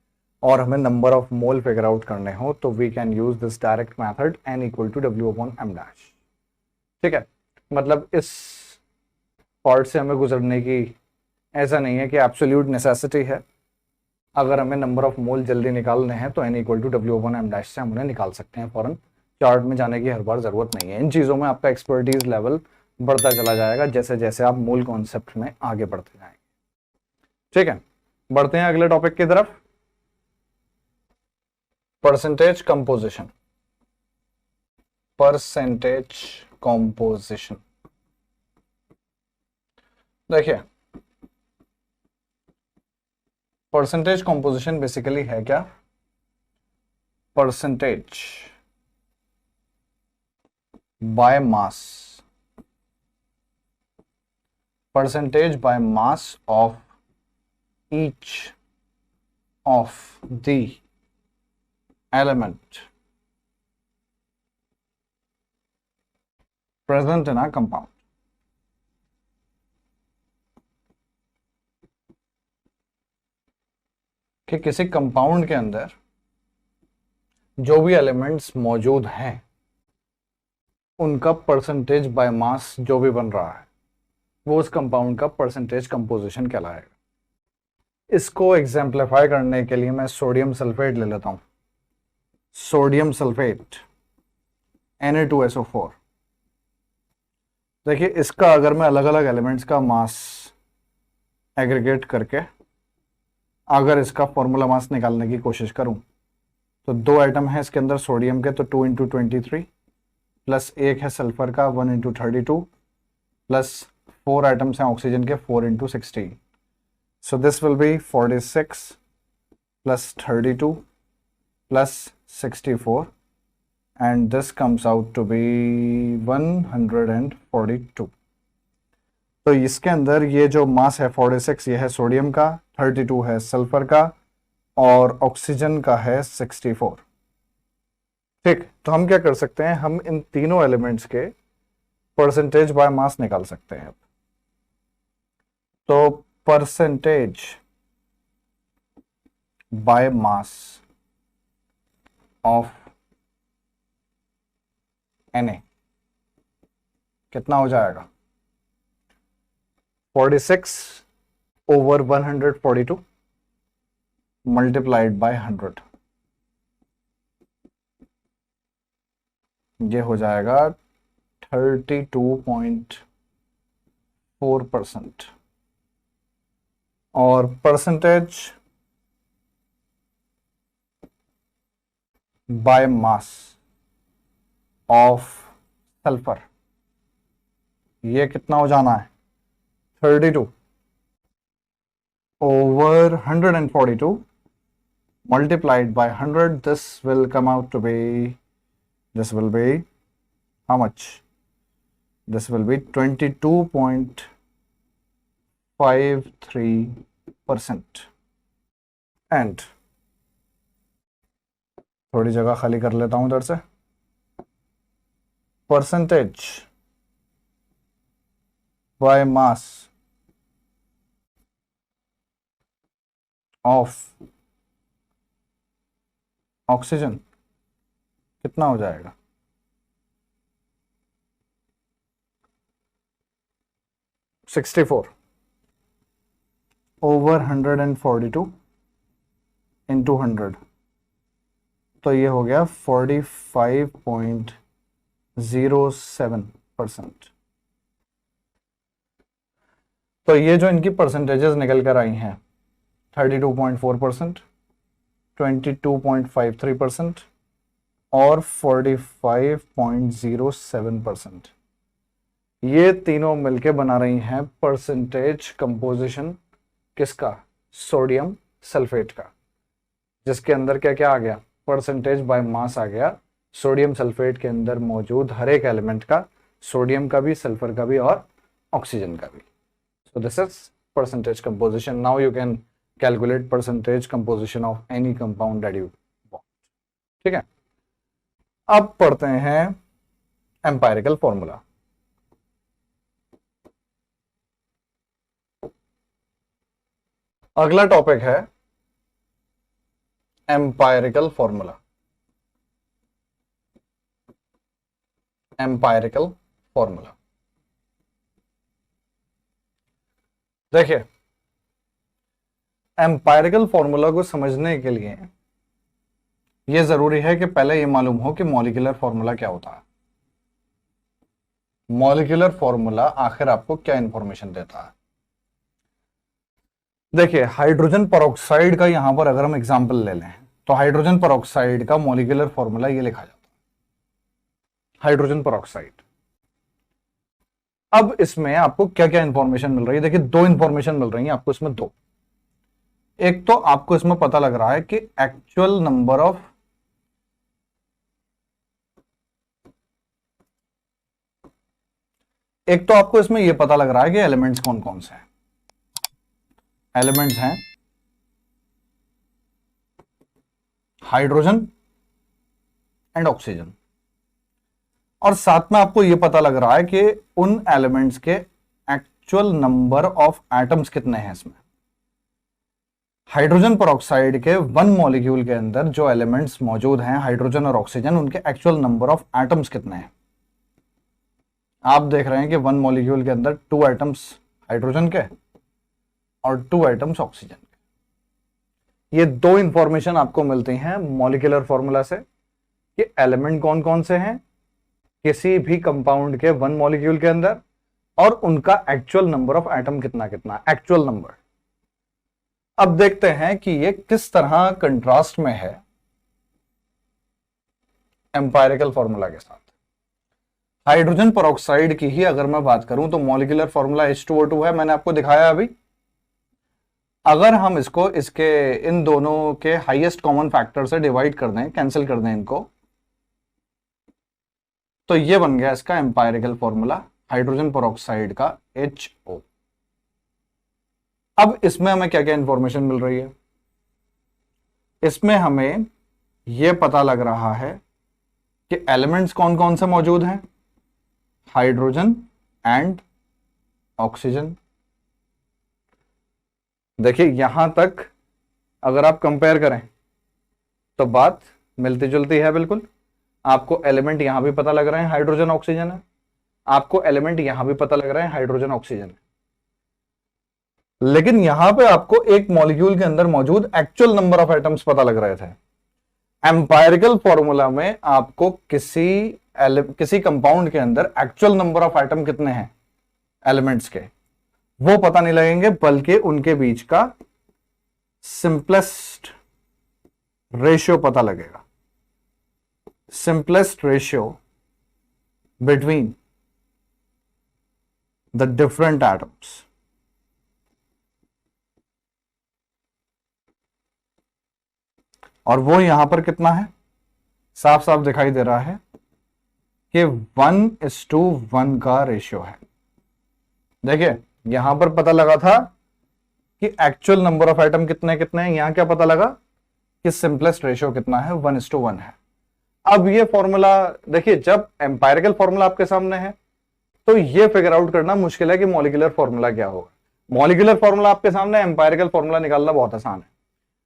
और हमें number of mole figure out करने हो, तो we can use this direct method N equal to W upon M dash. ठीक है, मतलब इस पार्ट से हमें गुजरने की ऐसा नहीं है कि एब्सोल्यूट नेसेसिटी है। अगर हमें नंबर ऑफ मोल जल्दी निकालने हैं तो N equal to W upon M dash से हम उन्हें निकाल सकते हैं फौरन। चार्ट में जाने की हर बार जरूरत नहीं है। इन चीजों में आपका एक्सपर्टीज लेवल बढ़ता चला जाएगा जैसे जैसे आप मूल कॉन्सेप्ट में आगे बढ़ते जाएंगे। ठीक है, बढ़ते हैं अगले टॉपिक की तरफ, परसेंटेज कंपोजिशन। परसेंटेज कंपोजिशन, देखिए परसेंटेज कंपोजिशन बेसिकली है क्या, percentage by mass, percentage by mass of each of the element present in a compound। कि किसी कंपाउंड के अंदर जो भी एलिमेंट्स मौजूद हैं उनका परसेंटेज बाय मास जो भी बन रहा है वो उस कंपाउंड का परसेंटेज कंपोजिशन कहलाएगा। इसको एग्जाम्प्लीफाई करने के लिए मैं सोडियम सल्फेट ले लेता हूं। Sodium sulphate Na2SO4। देखिए इसका अगर मैं अलग अलग एलिमेंट्स का मास एग्रीगेट करके अगर इसका फॉर्मूला मास निकालने की कोशिश करूं, तो दो आइटम है इसके अंदर सोडियम के, तो 2 इंटू 23 प्लस एक है सल्फर का 1 इंटू 32 प्लस 4 आइटम्स हैं ऑक्सीजन के 4 into 16। So this will B 46 plus 32 plus 64 and this comes out to be 142। तो इसके अंदर ये जो मास है 46 ये है सोडियम का, 32 है सल्फर का और ऑक्सीजन का है 64। ठीक, तो हम क्या कर सकते हैं, हम इन तीनों एलिमेंट्स के परसेंटेज बाय मास निकाल सकते हैं। तो percentage by mass of Na कितना हो जाएगा, 46 ओवर 142 मल्टीप्लाइड बाय 100, ये हो जाएगा 32.4%। और percentage by mass of sulphur ये कितना हो जाना है, 32 over 142 multiplied by 100, this will come out to be, this will be how much? This will be 22.53%. and थोड़ी जगह खाली कर लेता हूं इधर से, percentage by mass of oxygen कितना हो जाएगा? 64 ओवर 142 इंटू 100, तो ये हो गया 45.07%। तो ये जो इनकी परसेंटेजेस निकल कर आई हैं 32.4%, 22.53% और 45.07%, ये तीनों मिलके बना रही हैं परसेंटेज कंपोजिशन किसका? सोडियम सल्फेट का, जिसके अंदर क्या क्या आ गया? परसेंटेज बाय मास आ गया सोडियम सल्फेट के अंदर मौजूद हर एक एलिमेंट का, सोडियम का भी, सल्फर का भी और ऑक्सीजन का भी। So this is percentage composition. Now you can calculate percentage composition of any compound that you want. ठीक है, अब पढ़ते हैं एम्पायरिकल फॉर्मूला। अगला टॉपिक है एम्पायरिकल फॉर्मूला। एम्पायरिकल फॉर्मूला देखिए, एम्पायरिकल फॉर्मूला को समझने के लिए यह जरूरी है कि पहले यह मालूम हो कि मॉलिक्यूलर फॉर्मूला क्या होता है। मॉलिक्यूलर फॉर्मूला आखिर आपको क्या इंफॉर्मेशन देता है? देखिए, हाइड्रोजन परऑक्साइड का यहां पर अगर हम एग्जांपल ले लें तो हाइड्रोजन परऑक्साइड का मॉलिक्यूलर फॉर्मूला ये लिखा जाता है, हाइड्रोजन परऑक्साइड। अब इसमें आपको क्या क्या इंफॉर्मेशन मिल रही है? देखिए, दो इंफॉर्मेशन मिल रही है आपको इसमें, दो। एक तो आपको इसमें पता लग रहा है कि एक्चुअल नंबर ऑफ एक तो आपको इसमें यह पता लग रहा है कि एलिमेंट्स कौन कौन से हैं। एलिमेंट्स हैं हाइड्रोजन एंड ऑक्सीजन, और साथ में आपको यह पता लग रहा है कि उन एलिमेंट्स के एक्चुअल नंबर ऑफ एटम्स कितने हैं इसमें। हाइड्रोजन परऑक्साइड के वन मॉलिक्यूल के अंदर जो एलिमेंट्स मौजूद हैं हाइड्रोजन और ऑक्सीजन, उनके एक्चुअल नंबर ऑफ एटम्स कितने हैं। आप देख रहे हैं कि वन मॉलिक्यूल के अंदर 2 एटम्स हाइड्रोजन के और 2 एटम्स ऑक्सीजन के। ये दो इंफॉर्मेशन आपको मिलती हैं मॉलिक्यूलर फॉर्मूला से कि एलिमेंट कौन कौन से हैं किसी भी कंपाउंड के वन मॉलिक्यूल के अंदर, और उनका एक्चुअल नंबर ऑफ एटम कितना कितना, एक्चुअल नंबर। अब देखते हैं कि ये किस तरह कंट्रास्ट में है एम्पायरिकल फॉर्मूला के साथ। हाइड्रोजन परऑक्साइड की ही अगर मैं बात करूं तो मॉलिक्यूलर फॉर्मूला H2O2 है, मैंने आपको दिखाया अभी। अगर हम इसको इसके इन दोनों के हाईएस्ट कॉमन फैक्टर से डिवाइड कर दें, कैंसिल कर दें इनको, तो ये बन गया इसका एम्पायरिकल फॉर्मूला हाइड्रोजन परऑक्साइड का HO। अब इसमें हमें क्या क्या इंफॉर्मेशन मिल रही है? इसमें हमें यह पता लग रहा है कि एलिमेंट्स कौन कौन से मौजूद हैं, हाइड्रोजन एंड ऑक्सीजन। देखिए, यहां तक अगर आप कंपेयर करें तो बात मिलती जुलती है बिल्कुल। आपको एलिमेंट यहां भी पता लग रहे हैं हाइड्रोजन ऑक्सीजन है, आपको एलिमेंट यहां भी पता लग रहे हैं हाइड्रोजन ऑक्सीजन है, लेकिन यहां पे आपको एक मॉलिक्यूल के अंदर मौजूद एक्चुअल नंबर ऑफ एटम्स पता लग रहे थे। एम्पायरिकल फॉर्मूला में आपको किसी कंपाउंड के अंदर एक्चुअल नंबर ऑफ एटम कितने हैं एलिमेंट्स के, वो पता नहीं लगेंगे, बल्कि उनके बीच का सिंपलेस्ट रेशियो पता लगेगा। Simplest ratio between the different atoms. और वो यहां पर कितना है, साफ साफ दिखाई दे रहा है कि 1:1 का रेशियो है। देखिए यहां पर पता लगा था कि एक्चुअल नंबर ऑफ एटम कितने कितने हैं, यहां क्या पता लगा कि सिंपलेस्ट रेशियो कितना है, 1:1 है। अब ये फॉर्मूला देखिए, जब एम्पायरिकल फॉर्मूला आपके सामने है तो ये फिगर आउट करना मुश्किल है कि मॉलिक्यूलर फॉर्मूला क्या होगा। मॉलिक्यूलर फॉर्मूला आपके सामने, एम्पायरिकल फॉर्मूला निकालना बहुत आसान है।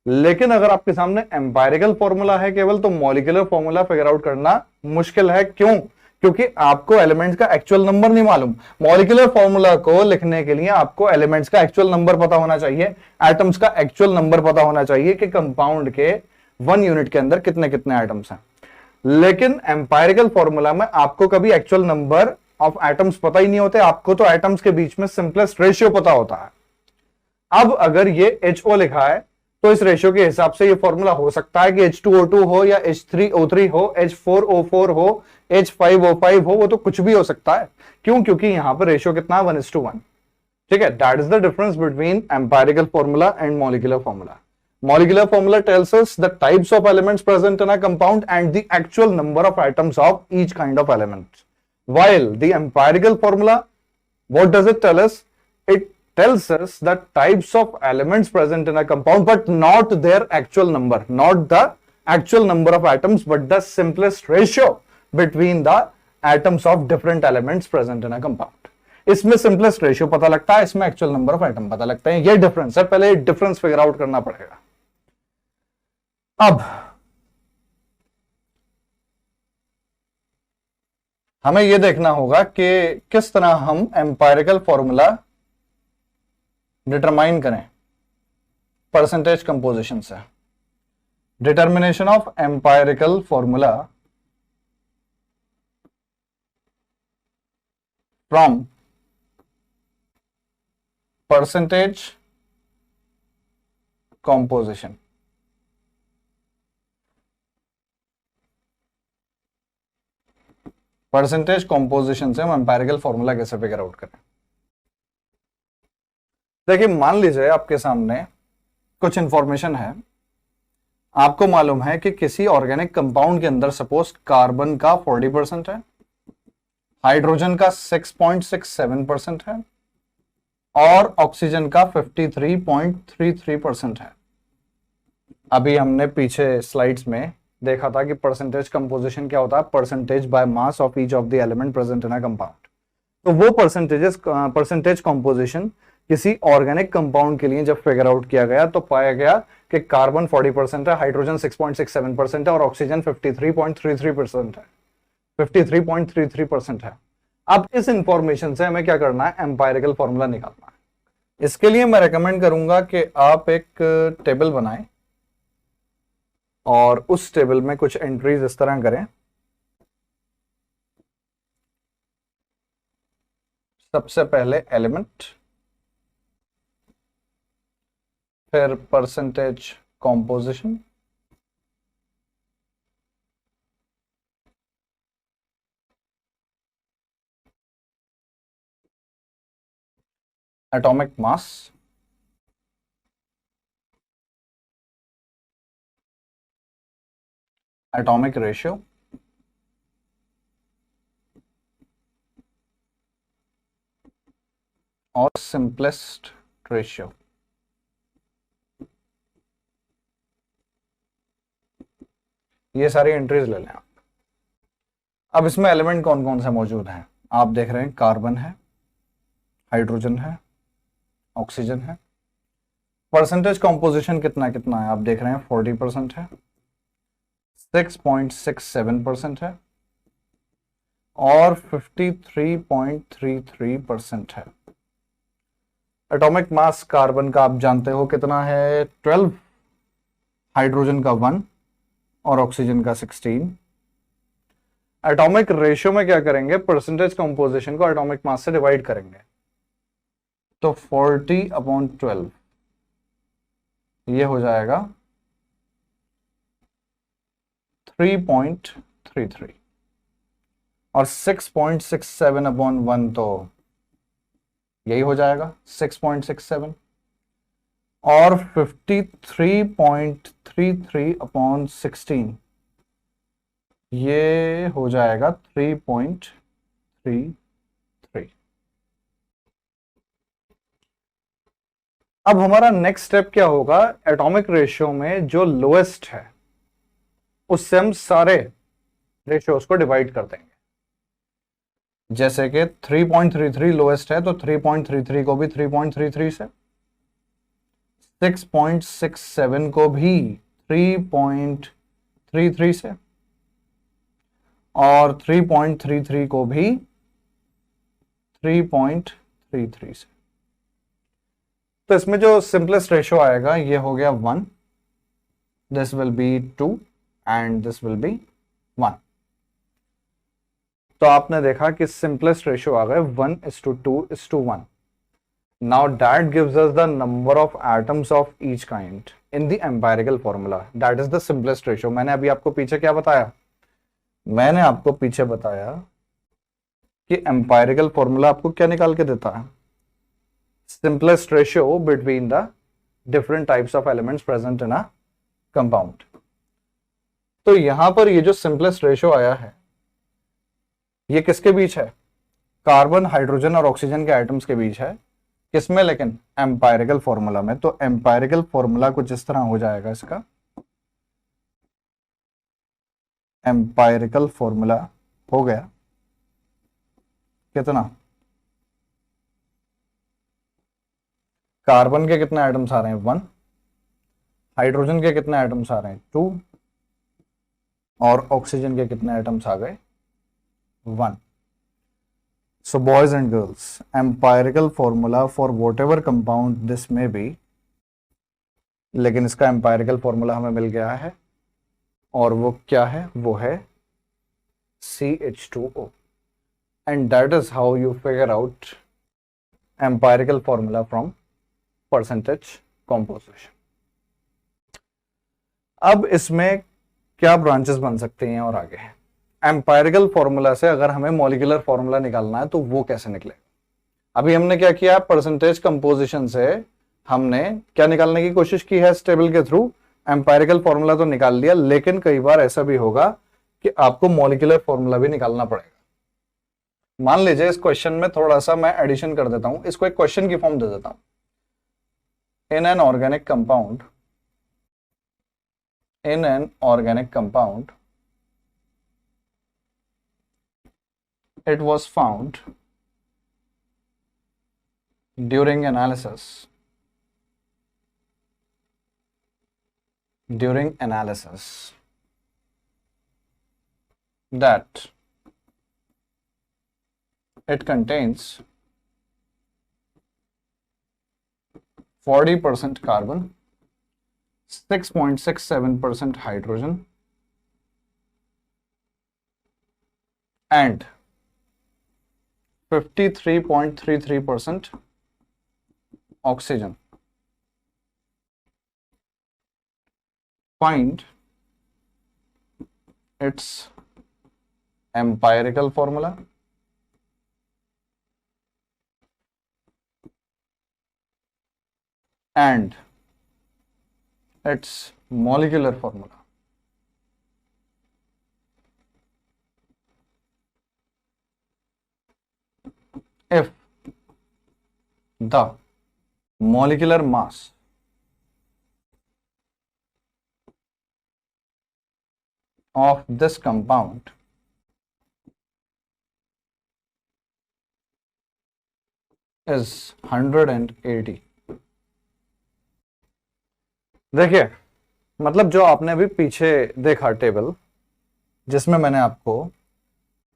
लेकिन अगर आपके सामने एम्पायरिकल फॉर्मूला है केवल, तो मॉलिक्यूलर फॉर्मूला फिगर आउट करना मुश्किल है। क्यों? क्योंकि आपको एलिमेंट्स का एक्चुअल नंबर नहीं मालूम। मॉलिक्यूलर फॉर्मूला को लिखने के लिए आपको एलिमेंट्स का एक्चुअल नंबर पता होना चाहिए, एटम्स का एक्चुअल नंबर पता होना चाहिए कि कंपाउंड के 1 यूनिट के अंदर कितने कितने एटम्स हैं। लेकिन एम्पायरिकल फॉर्मूला में आपको कभी एक्चुअल नंबर ऑफ एटम्स पता ही नहीं होते, आपको तो एटम्स के बीच में सिंपलेस्ट रेशियो पता होता है। अब अगर ये HO लिखा है तो इस रेशियो के हिसाब से ये फॉर्मूला हो सकता है कि H2O2 हो या H3O3 हो, H4O4 हो, H5O5 हो, वो तो कुछ भी हो सकता है। क्यों? क्योंकि यहां पर रेशियो कितना है, 1:1। ठीक है, that is the difference between empirical formula and molecular formula. Molecular formula tells us the types of elements present in a compound and the actual number of atoms of each kind of element. While the empirical formula, what does it tell us? It tells us the types of elements present in a compound, but not their actual number, not the actual number of atoms, but the simplest ratio between the atoms of different elements present in a compound. इसमें simplest ratio पता लगता है, इसमें actual number of atom पता लगता है। ये difference है, पहले डिफरेंस फिगर आउट करना पड़ेगा। अब हमें यह देखना होगा कि किस तरह हम एम्पायरिकल फॉर्मूला डिटरमाइन करें परसेंटेज कंपोजिशन से। Determination of empirical formula from percentage composition. Percentage composition से हम एम्पायरिकल फॉर्मूला कैसे फिगर आउट करें। देखिए मान लीजिए आपके सामने कुछ इंफॉर्मेशन है, आपको मालूम है कि किसी ऑर्गेनिक कंपाउंड के अंदर सपोज कार्बन का 40% है, हाइड्रोजन का 6.67% है और ऑक्सीजन का 53.33% है। अभी हमने पीछे स्लाइड्स में देखा था कि परसेंटेज कंपोजिशन क्या होता है, percentage by mass of each of the element present in a compound. तो वो परसेंटेज कंपोजिशन किसी ऑर्गेनिक कंपाउंड के लिए जब फिगर आउट किया गया तो पाया गया कि कार्बन 40% है, हाइड्रोजन 6.67% है और ऑक्सीजन 53.33% है, 53.33% है। अब इस इंफॉर्मेशन से हमें क्या करना है, एम्पायरिकल फॉर्मूला निकालना है। इसके लिए मैं रेकमेंड करूंगा कि आप एक टेबल बनाएं और उस टेबल में कुछ एंट्रीज इस तरह करें। सबसे पहले एलिमेंट, फिर percentage composition, atomic mass, atomic ratio, और सिंपलेस्ट रेशियो। ये सारी एंट्रीज ले लें आप। अब इसमें एलिमेंट कौन कौन से मौजूद हैं, आप देख रहे हैं कार्बन है, हाइड्रोजन है, ऑक्सीजन है। परसेंटेज कंपोजिशन कितना कितना है, आप देख रहे हैं 40% है, 6.67% है और 53.33% है। एटॉमिक मास कार्बन का आप जानते हो कितना है, 12, हाइड्रोजन का 1 और ऑक्सीजन का 16। एटॉमिक रेशियो में क्या करेंगे, परसेंटेज कंपोजिशन को एटॉमिक मास से डिवाइड करेंगे, तो 40/12 ये हो जाएगा 3.33 और 6.67/1 तो यही हो जाएगा 6.67 और 53.33/16 ये हो जाएगा 3.33। अब हमारा नेक्स्ट स्टेप क्या होगा, एटॉमिक रेशियो में जो लोएस्ट है उससे हम सारे रेशियोज को डिवाइड कर देंगे। जैसे कि 3.33 लोएस्ट है तो 3.33 को भी 3.33 से, 6.67 को भी 3.33 से, और 3.33 को भी 3.33 से। तो इसमें जो सिंपलेस्ट रेशियो आएगा ये हो गया 1, this will B 2 and this will B 1। तो आपने देखा कि सिंपलेस्ट रेशियो आ गए 1:2:1। Now that gives us the number of atoms of each kind in the empirical formula, that is the simplest ratio. मैंने अभी आपको पीछे क्या बताया, मैंने आपको पीछे बताया कि एम्पायरिकल फॉर्मूला आपको क्या निकाल के देता है, simplest ratio between the different types of elements present in a compound। तो यहां पर ये जो सिंपलेस्ट रेशियो आया है ये किसके बीच है, कार्बन, हाइड्रोजन और ऑक्सीजन के आइटम्स के बीच है। किसमें, लेकिन एम्पायरिकल फॉर्मूला में। तो एम्पायरिकल फॉर्मूला कुछ इस तरह हो जाएगा, इसका एम्पायरिकल फॉर्मूला हो गया कितना, कार्बन के कितने आइटम्स आ रहे हैं 1, हाइड्रोजन के कितने आइटम्स आ रहे हैं 2, और ऑक्सीजन के कितने आइटम्स आ गए 1। So boys and girls, empirical formula for what ever compound this में बी, लेकिन इसका एम्पायरिकल फॉर्मूला हमें मिल गया है और वो क्या है, वो है CH2O, and that is how you figure out empirical formula from percentage composition. अब इसमें क्या ब्रांचेस बन सकते हैं और आगे, एम्पायरिकल फॉर्मूला से अगर हमें मॉलिक्यूलर फॉर्मूला निकालना है तो वो कैसे निकलेगा। अभी हमने क्या किया, परसेंटेज कंपोजिशन से हमने क्या निकालने की कोशिश की है, स्टेबल के थ्रू। एम्पायरिकल फॉर्मूला तो निकाल लिया, लेकिन कई बार ऐसा भी होगा कि आपको मॉलिक्यूलर फॉर्मूला भी निकालना पड़ेगा। मान लीजिए इस क्वेश्चन में थोड़ा सा मैं एडिशन कर देता हूं, इसको एक क्वेश्चन की फॉर्म दे देता हूं। In an organic compound, it was found during analysis that it contains 40% carbon, 6.67% hydrogen and 53.33% oxygen. Find its empirical formula and its molecular formula। If the molecular mass of this compound is 180। देखिए, मतलब जो आपने अभी पीछे देखा table, जिसमें मैंने आपको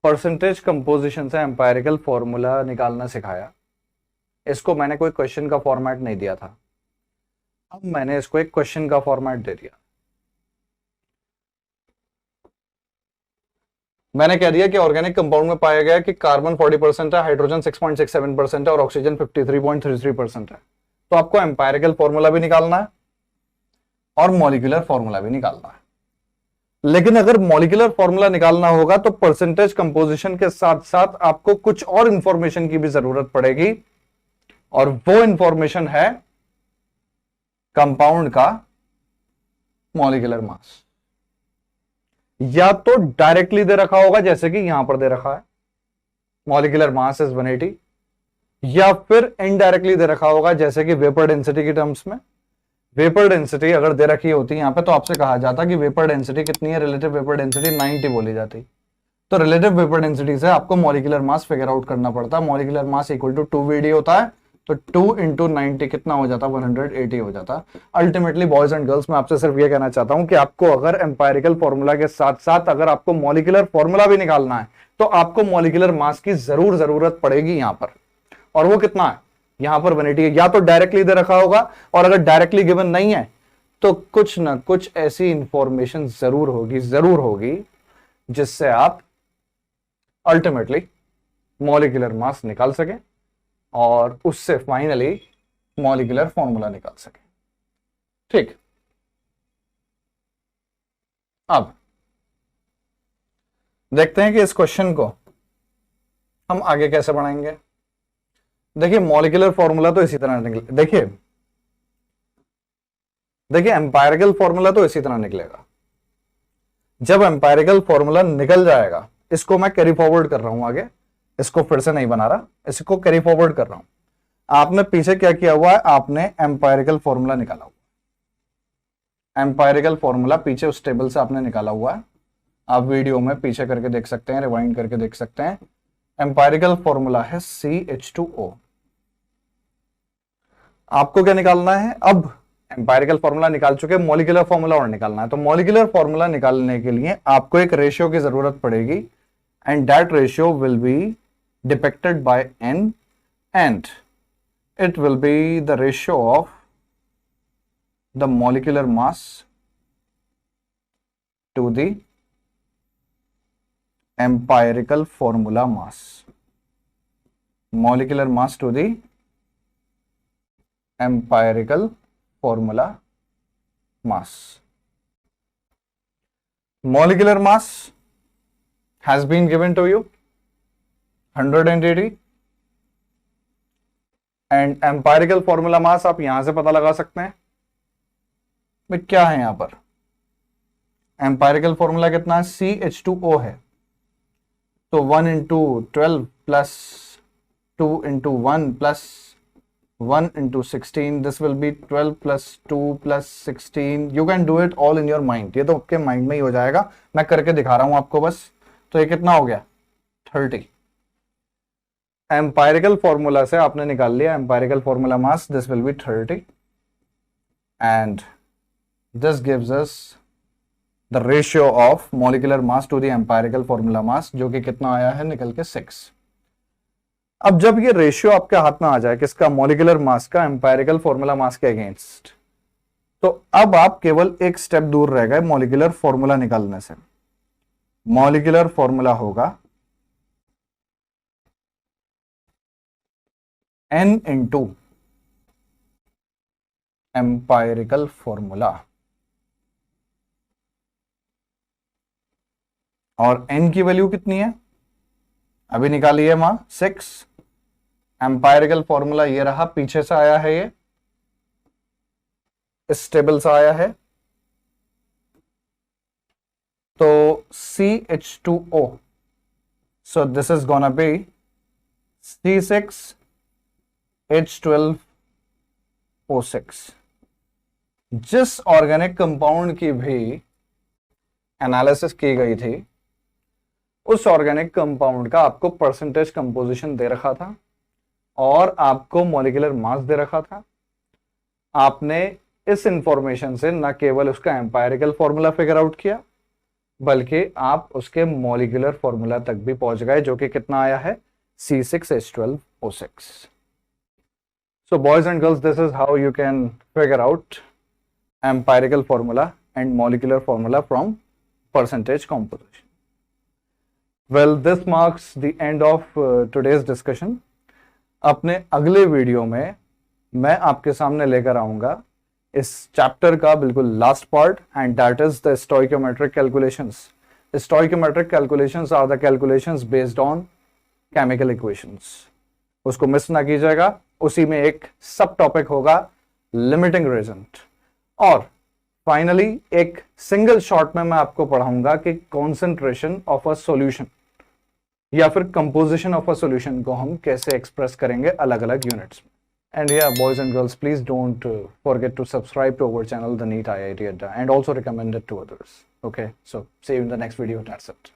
परसेंटेज कंपोजिशन से एम्पायरिकल फॉर्मूला निकालना सिखाया, इसको मैंने कोई क्वेश्चन का फॉर्मेट नहीं दिया था। अब मैंने इसको एक क्वेश्चन का फॉर्मेट दे दिया। मैंने कह दिया कि ऑर्गेनिक कंपाउंड में पाया गया कि कार्बन 40% है, हाइड्रोजन 6.67% है और ऑक्सीजन 53.33% है। तो आपको एम्पायरिकल फॉर्मूला भी निकालना है और मॉलिक्यूलर फॉर्मूला भी निकालना है। लेकिन अगर मॉलिक्यूलर फॉर्मूला निकालना होगा तो परसेंटेज कंपोजिशन के साथ साथ आपको कुछ और इंफॉर्मेशन की भी जरूरत पड़ेगी, और वो इंफॉर्मेशन है कंपाउंड का मॉलिक्यूलर मास, या तो डायरेक्टली दे रखा होगा जैसे कि यहां पर दे रखा है मॉलिक्यूलर मास इज 180, या फिर इनडायरेक्टली दे रखा होगा जैसे कि वेपर डेंसिटी के टर्म्स में। वेपर डेंसिटी अगर दे रखी होती यहां पे तो आपसे कहा जाता कि वेपर डेंसिटी कितनी है, रिलेटिव वेपर डेंसिटी 90 बोली जाती। तो रिलेटिव वेपर डेंसिटी से आपको मॉलिक्यूलर मास फिगर आउट करना पड़ता। Molecular mass equal to 2 VD होता है, तो 2 इंटू 90 कितना हो जाता, 180 हो जाता। अल्टीमेटली बॉयज एंड गर्ल्स, मैं आपसे सिर्फ ये कहना चाहता हूं कि आपको अगर एम्पायरिकल फॉर्मूला के साथ साथ अगर आपको मॉलिक्यूलर फॉर्मूला भी निकालना है तो आपको मॉलिक्यूलर मास की जरूरत पड़ेगी यहां पर। और वो कितना है, यहां पर 180 है। या तो डायरेक्टली दे रखा होगा, और अगर डायरेक्टली गिवन नहीं है तो कुछ ना कुछ ऐसी इंफॉर्मेशन जरूर होगी जिससे आप अल्टीमेटली मॉलिक्यूलर मास निकाल सके और उससे फाइनली मॉलिक्यूलर फॉर्मूला निकाल सके। ठीक, अब देखते हैं कि इस क्वेश्चन को हम आगे कैसे बढ़ाएंगे। देखिए मॉलिक्यूलर फॉर्मूला तो इसी तरह निकले, देखिए एम्पायरिकल फॉर्मूला तो इसी तरह निकलेगा। जब एम्पायरिकल फॉर्मूला निकल जाएगा, इसको मैं कैरी फॉरवर्ड कर रहा हूं आगे, इसको फिर से नहीं बना रहा, इसको कैरी फॉरवर्ड कर रहा हूं। आपने पीछे क्या किया हुआ है, आपने एम्पायरिकल फॉर्मूला निकाला हुआ, एम्पायरिकल फॉर्मूला पीछे उस टेबल से आपने निकाला हुआ है। आप वीडियो में पीछे करके देख सकते हैं, रिवाइंड करके देख सकते हैं। एम्पायरिकल फॉर्मूला है CH2O। आपको क्या निकालना है, अब एम्पायरिकल फॉर्मूला निकाल चुके, मॉलिक्यूलर फॉर्मूला और निकालना है। तो मॉलिक्यूलर फॉर्मूला निकालने के लिए आपको एक रेशियो की जरूरत पड़ेगी, and that ratio will be depicted by N, and it will be the ratio of the molecular mass to the empirical formula mass, molecular mass to the empirical formula mass. Molecular mass has been given to you 180, and empirical formula mass आप यहां से पता लगा सकते हैं। भाई क्या है यहां पर, empirical formula कितना है, CH2O है, तो 1 into 12 plus 2 into 1 plus 1 into 16, this will be 12 plus 2 plus 16. You can do it all in your mind. ये तो आपके माइंड में ही हो जाएगा, मैं करके दिखा रहा हूं आपको बस। तो ये कितना हो गया, 30। एम्पायरिकल फॉर्मूला से आपने निकाल लिया empirical formula mass, this will be 30, and this gives us the ratio of molecular mass to the empirical formula mass, जो कि कितना आया है निकल के 6। अब जब ये रेशियो आपके हाथ में आ जाए किसका, मॉलिक्यूलर मास का एम्पायरिकल फॉर्मूला मास के अगेंस्ट, तो अब आप केवल एक स्टेप दूर रह गए मॉलिक्यूलर फॉर्मूला निकालने से। मॉलिक्यूलर फॉर्मूला होगा N इंटू एम्पायरिकल फॉर्मूला, और N की वैल्यू कितनी है अभी निकाली है मां, 6। एम्पायरिकल फॉर्मूला ये रहा, पीछे से आया है, ये इस टेबल से आया है। तो CH2O, so this is gonna be C6H12O6। जिस ऑर्गेनिक कंपाउंड की भी एनालिसिस की गई थी, उस ऑर्गेनिक कंपाउंड का आपको परसेंटेज कंपोजिशन दे रखा था और आपको मॉलिक्यूलर मास दे रखा था। आपने इस इंफॉर्मेशन से न केवल उसका एम्पायरिकल फॉर्मूला फिगर आउट किया, बल्कि आप उसके मॉलिक्यूलर फॉर्मूला तक भी पहुंच गए, जो कि कितना आया है, C6H12O6। So boys and girls, this is how you can figure out empirical formula and molecular formula from percentage composition. Well, this marks the end of today's discussion. अपने अगले वीडियो में मैं आपके सामने लेकर आऊंगा इस चैप्टर का बिल्कुल last part, and that is the stoichiometric calculations. Stoichiometric calculations are the calculations based on chemical equations. उसको मिस ना कीजिएगा। उसी में एक सब टॉपिक होगा लिमिटिंग रीजंट, और फाइनली एक सिंगल शॉट में मैं आपको पढ़ाऊंगा कि कॉन्सेंट्रेशन ऑफ अ सॉल्यूशन या फिर कंपोजिशन ऑफ अ सॉल्यूशन को हम कैसे एक्सप्रेस करेंगे अलग अलग यूनिट्स में. And yeah, boys and girls, please don't forget to subscribe to our channel, The NEET IIT Adda, and also recommend it to others. Okay, so see you in the next video. That's it.